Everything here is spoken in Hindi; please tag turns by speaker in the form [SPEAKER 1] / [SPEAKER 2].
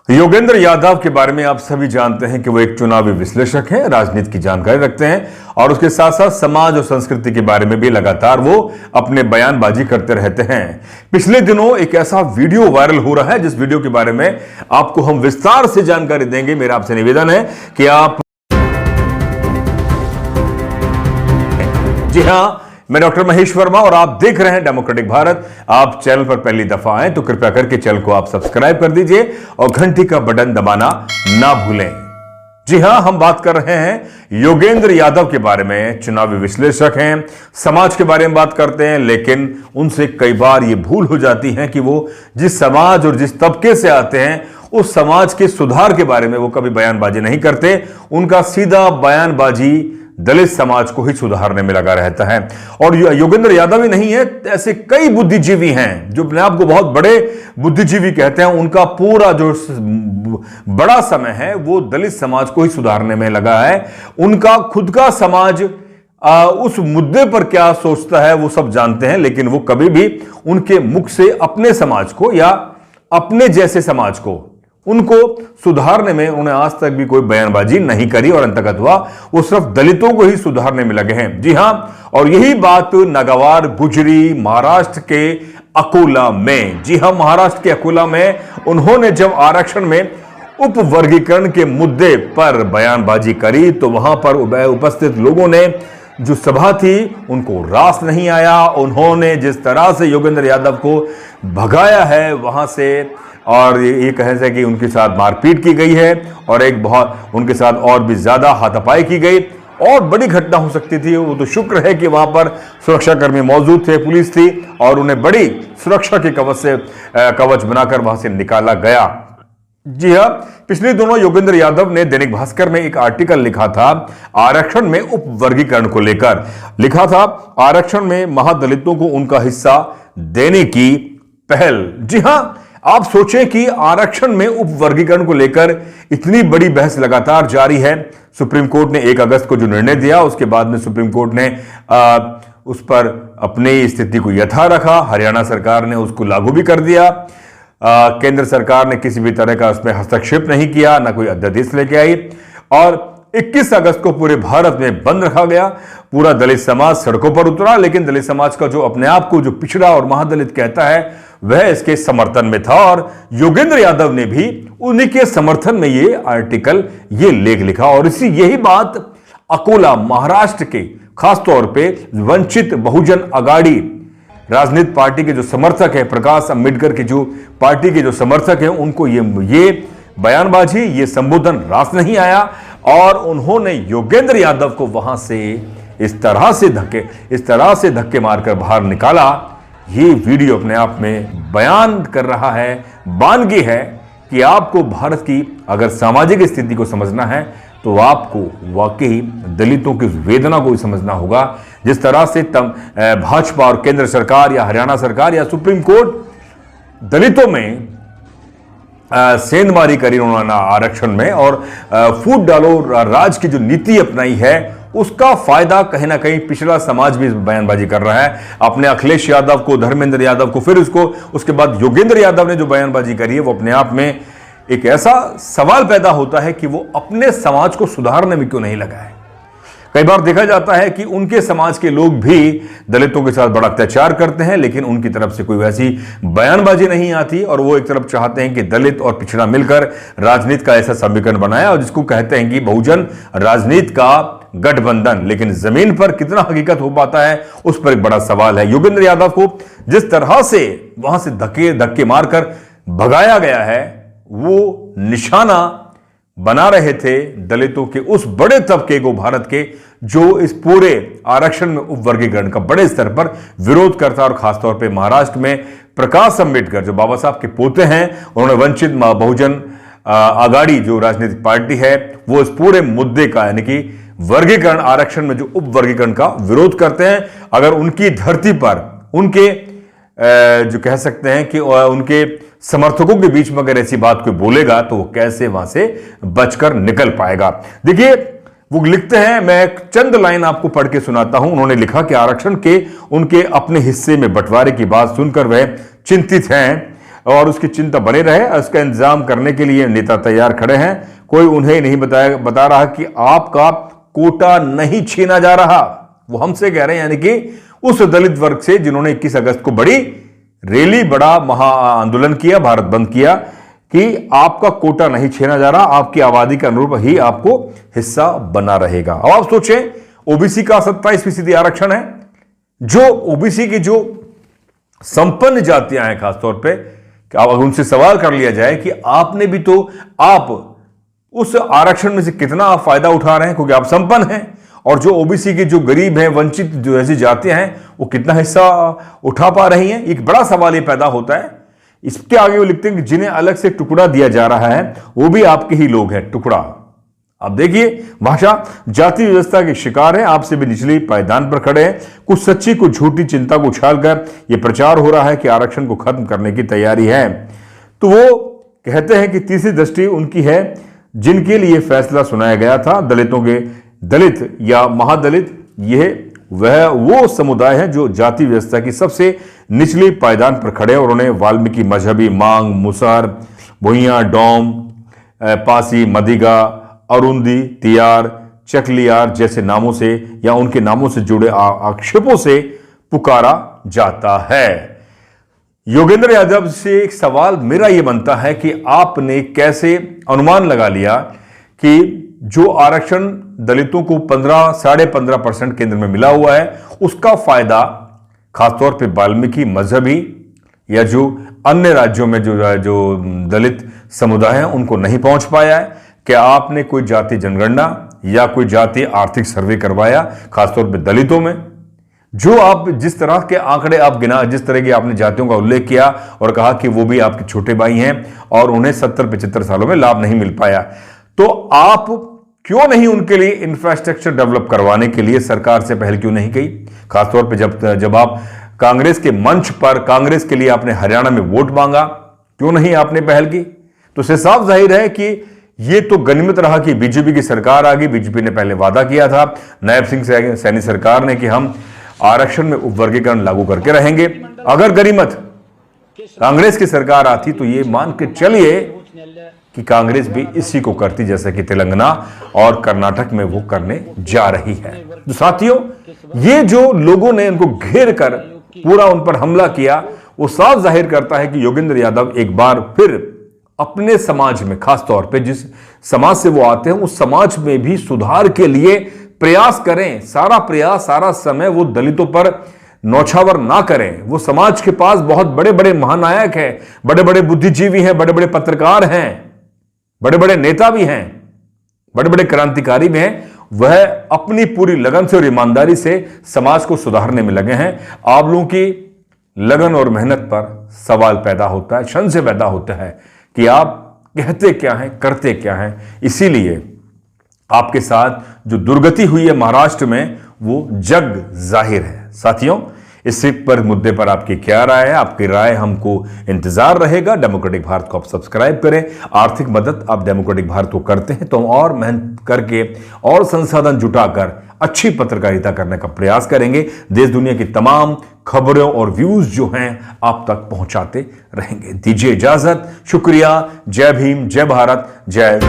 [SPEAKER 1] योगेंद्र यादव के बारे में आप सभी जानते हैं कि वो एक चुनावी विश्लेषक हैं, राजनीति की जानकारी रखते हैं और उसके साथ साथ समाज और संस्कृति के बारे में भी लगातार वो अपने बयानबाजी करते रहते हैं। पिछले दिनों एक ऐसा वीडियो वायरल हो रहा है जिस वीडियो के बारे में आपको हम विस्तार से जानकारी देंगे। मेरा आपसे निवेदन है कि आप जी हां, मैं डॉक्टर महेश वर्मा और आप देख रहे हैं डेमोक्रेटिक भारत। आप चैनल पर पहली दफा आए तो कृपया करके चैनल को आप सब्सक्राइब कर दीजिए और घंटी का बटन दबाना ना भूलें। जी हां, हम बात कर रहे हैं योगेंद्र यादव के बारे में। चुनावी विश्लेषक हैं, समाज के बारे में बात करते हैं, लेकिन उनसे कई बार ये भूल हो जाती है कि वो जिस समाज और जिस तबके से आते हैं उस समाज के सुधार के बारे में वो कभी बयानबाजी नहीं करते। उनका सीधा बयानबाजी दलित समाज को ही सुधारने में लगा रहता है। और योगेंद्र यादव ही नहीं है, ऐसे कई बुद्धिजीवी हैं जो अपने आप को बहुत बड़े बुद्धिजीवी कहते हैं। उनका पूरा जो बड़ा समय है वो दलित समाज को ही सुधारने में लगा है। उनका खुद का समाज उस मुद्दे पर क्या सोचता है वो सब जानते हैं, लेकिन वो कभी भी उनके मुख से अपने समाज को या अपने जैसे समाज को उनको सुधारने में उन्हें आज तक भी कोई बयानबाजी नहीं करी और अंततः हुआ वो सिर्फ दलितों को ही सुधारने में लगे हैं। जी हां, और यही बात नागावार गुजरी महाराष्ट्र के अकोला में। जी हां, महाराष्ट्र के अकोला में उन्होंने जब आरक्षण में उपवर्गीकरण के मुद्दे पर बयानबाजी करी तो वहां पर उपस्थित लोगों ने जो सभा थी उनको रास नहीं आया। उन्होंने जिस तरह से योगेंद्र यादव को भगाया है वहां से, और ये कहे से कि उनके साथ मारपीट की गई है और एक बहुत उनके साथ और भी ज्यादा हाथापाई की गई और बड़ी घटना हो सकती थी। वो तो शुक्र है कि वहां पर सुरक्षाकर्मी मौजूद थे, पुलिस थी और उन्हें बड़ी सुरक्षा के कवच बनाकर वहां से निकाला गया। जी हां, पिछले दिनों योगेंद्र यादव ने दैनिक भास्कर में एक आर्टिकल लिखा था आरक्षण में उपवर्गीकरण को लेकर। लिखा था आरक्षण में महादलितों को उनका हिस्सा देने की पहल। जी हां, आप सोचें कि आरक्षण में उपवर्गीकरण को लेकर इतनी बड़ी बहस लगातार जारी है। सुप्रीम कोर्ट ने 1 अगस्त को जो निर्णय दिया उसके बाद में सुप्रीम कोर्ट ने उस पर अपनी स्थिति को यथा रखा। हरियाणा सरकार ने उसको लागू भी कर दिया। केंद्र सरकार ने किसी भी तरह का उसमें हस्तक्षेप नहीं किया, ना कोई अध्यादेश लेके आई और 21 अगस्त को पूरे भारत में बंद रखा गया। पूरा दलित समाज सड़कों पर उतरा, लेकिन दलित समाज का जो अपने आप को जो पिछड़ा और महादलित कहता है वह इसके समर्थन में था और योगेंद्र यादव ने भी उन्हीं के समर्थन में ये आर्टिकल, ये लेख लिखा। और यही बात अकोला महाराष्ट्र के खासतौर पे वंचित बहुजन अगाड़ी राजनीतिक पार्टी के जो समर्थक है, प्रकाश अंबेडकर की जो पार्टी के जो समर्थक हैं, उनको ये बयानबाजी, ये संबोधन रास नहीं आया और उन्होंने योगेंद्र यादव को वहां से इस तरह से धक्के मारकर बाहर निकाला। ये वीडियो अपने आप में बयान कर रहा है, बानगी है कि आपको भारत की अगर सामाजिक स्थिति को समझना है तो आपको वाकई दलितों की वेदना को भी समझना होगा। जिस तरह से भाजपा और केंद्र सरकार या हरियाणा सरकार या सुप्रीम कोर्ट दलितों में सेंधमारी करी उन्होंने आरक्षण में और फूट डालो राज की जो नीति अपनाई है उसका फायदा कहीं ना कहीं पिछड़ा समाज भी बयानबाजी कर रहा है। अपने अखिलेश यादव को, धर्मेंद्र यादव को, फिर उसके बाद योगेंद्र यादव ने जो बयानबाजी करी है वो अपने आप में एक ऐसा सवाल पैदा होता है कि वो अपने समाज को सुधारने में क्यों नहीं लगा है। कई बार देखा जाता है कि उनके समाज के लोग भी दलितों के साथ बड़ा अत्याचार करते हैं, लेकिन उनकी तरफ से कोई वैसी बयानबाजी नहीं आती और वो एक तरफ चाहते हैं कि दलित और पिछड़ा मिलकर राजनीति का ऐसा समीकरण बनाया और जिसको कहते हैं कि बहुजन राजनीति का गठबंधन। लेकिन जमीन पर कितना हकीकत हो पाता है उस पर एक बड़ा सवाल है। योगेंद्र यादव को जिस तरह से वहां से धक्के मारकर भगाया गया है वो निशाना बना रहे थे दलितों के उस बड़े तबके को, भारत के, जो इस पूरे आरक्षण में उपवर्गीकरण का बड़े स्तर पर विरोध करता और खासतौर पे महाराष्ट्र में प्रकाश अंबेडकर जो बाबा साहब के पोते हैं, उन्होंने वंचित बहुजन अगाड़ी जो राजनीतिक पार्टी है वो इस पूरे मुद्दे का यानी कि वर्गीकरण, आरक्षण में जो उपवर्गीकरण का विरोध करते हैं। अगर उनकी धरती पर उनके जो कह सकते हैं कि उनके समर्थकों के बीच में अगर ऐसी बात कोई बोलेगा तो वो कैसे वहां से बचकर निकल पाएगा। देखिए वो लिखते हैं, मैं एक चंद लाइन आपको पढ़ के सुनाता हूं। उन्होंने लिखा कि आरक्षण के उनके अपने हिस्से में बंटवारे की बात सुनकर वह चिंतित हैं और उसकी चिंता बनी रहे, उसका इंतजाम करने के लिए नेता तैयार खड़े हैं। कोई उन्हें नहीं बता रहा कि आपका कोटा नहीं छीना जा रहा। वो हमसे कह रहे हैं, यानी कि उस दलित वर्ग से जिन्होंने 21 अगस्त को बड़ी रैली, बड़ा महा आंदोलन किया, भारत बंद किया, कि आपका कोटा नहीं छीना जा रहा, आपकी आबादी के अनुरूप ही आपको हिस्सा बना रहेगा। अब आप सोचें, ओबीसी का 27% आरक्षण है। जो ओबीसी की जो संपन्न जातियां हैं, खासतौर पे अगर उनसे सवाल कर लिया जाए कि आपने भी तो, आप उस आरक्षण में से कितना आप फायदा उठा रहे हैं, क्योंकि आप संपन्न हैं, और जो ओबीसी के जो गरीब हैं, वंचित जो ऐसी जातियां हैं, वो कितना हिस्सा उठा पा रही हैं। एक बड़ा सवाल ये पैदा होता है। इसके आगे वो लिखते हैं कि जिन्हें अलग से टुकड़ा दिया जा रहा है वो भी आपके ही लोग हैं। टुकड़ा, अब देखिए, भाषा जाति व्यवस्था के शिकार है, आपसे भी निचली पायदान पर खड़े हैं। कुछ सच्ची कुछ झूठी चिंता को उछालकर यह प्रचार हो रहा है कि आरक्षण को खत्म करने की तैयारी है। तो वो कहते हैं कि तीसरी दृष्टि उनकी है जिनके लिए फैसला सुनाया गया था। दलितों के दलित या महादलित, यह वह वो समुदाय है जो जाति व्यवस्था की सबसे निचली पायदान पर खड़े हैं और उन्हें वाल्मीकि, मजहबी, मांग, मुसहर, भुइयां, डोम, पासी, मदिगा, अरुंदी, तियार, चकलियार जैसे नामों से या उनके नामों से जुड़े आक्षेपों से पुकारा जाता है। योगेंद्र यादव से एक सवाल मेरा यह बनता है कि आपने कैसे अनुमान लगा लिया कि जो आरक्षण दलितों को 15.5% केंद्र में मिला हुआ है, उसका फायदा खासतौर पे वाल्मीकि, मजहबी या जो अन्य राज्यों में जो दलित समुदाय हैं उनको नहीं पहुंच पाया है। क्या आपने कोई जाति जनगणना या कोई जाति आर्थिक सर्वे करवाया, खासतौर पे दलितों में? जो आप जिस तरह के आंकड़े आप गिना, जिस तरह की आपने जातियों का उल्लेख किया और कहा कि वो भी आपके छोटे भाई हैं और उन्हें 70-75 सालों में लाभ नहीं मिल पाया, तो आप क्यों नहीं उनके लिए इंफ्रास्ट्रक्चर डेवलप करवाने के लिए सरकार से पहल क्यों नहीं की? खासतौर पे जब आप कांग्रेस के मंच पर कांग्रेस के लिए आपने हरियाणा में वोट मांगा, क्यों नहीं आपने पहल की? तो इससे साफ जाहिर है कि ये तो गनीमत रहा कि बीजेपी की सरकार आ गई। बीजेपी ने पहले वादा किया था नायब सिंह सैनी सरकार ने कि हम आरक्षण में उपवर्गीकरण लागू करके रहेंगे। अगर गनीमत कांग्रेस की सरकार आती तो ये मान के चलिए कि कांग्रेस भी इसी को करती, जैसे कि तेलंगाना और कर्नाटक में वो करने जा रही है। तो साथियों, ये जो लोगों ने उनको घेर कर पूरा उन पर हमला किया, वो साफ जाहिर करता है कि योगेंद्र यादव एक बार फिर अपने समाज में, खासतौर पे जिस समाज से वो आते हैं, उस समाज में भी सुधार के लिए प्रयास करें। सारा प्रयास, सारा समय वो दलितों पर नौछावर ना करें। वो समाज के पास बहुत बड़े बड़े महानायक हैं, बड़े बड़े बुद्धिजीवी हैं, बड़े बड़े पत्रकार हैं, बड़े बड़े नेता भी हैं, बड़े बड़े क्रांतिकारी भी हैं। वह अपनी पूरी लगन से और ईमानदारी से समाज को सुधारने में लगे हैं। आप लोगों की लगन और मेहनत पर सवाल पैदा होता है, संशय पैदा होता है कि आप कहते क्या हैं, करते क्या हैं। इसीलिए आपके साथ जो दुर्गति हुई है महाराष्ट्र में, वो जग जाहिर है। साथियों, इस पर मुद्दे पर आपकी क्या राय है? आपकी राय हमको इंतजार रहेगा। डेमोक्रेटिक भारत को आप सब्सक्राइब करें। आर्थिक मदद आप डेमोक्रेटिक भारत को करते हैं तो हम और मेहनत करके और संसाधन जुटाकर अच्छी पत्रकारिता करने का प्रयास करेंगे। देश दुनिया की तमाम खबरों और व्यूज जो हैं आप तक पहुंचाते रहेंगे। दीजिए इजाजत। शुक्रिया। जय भीम, जय भारत, जय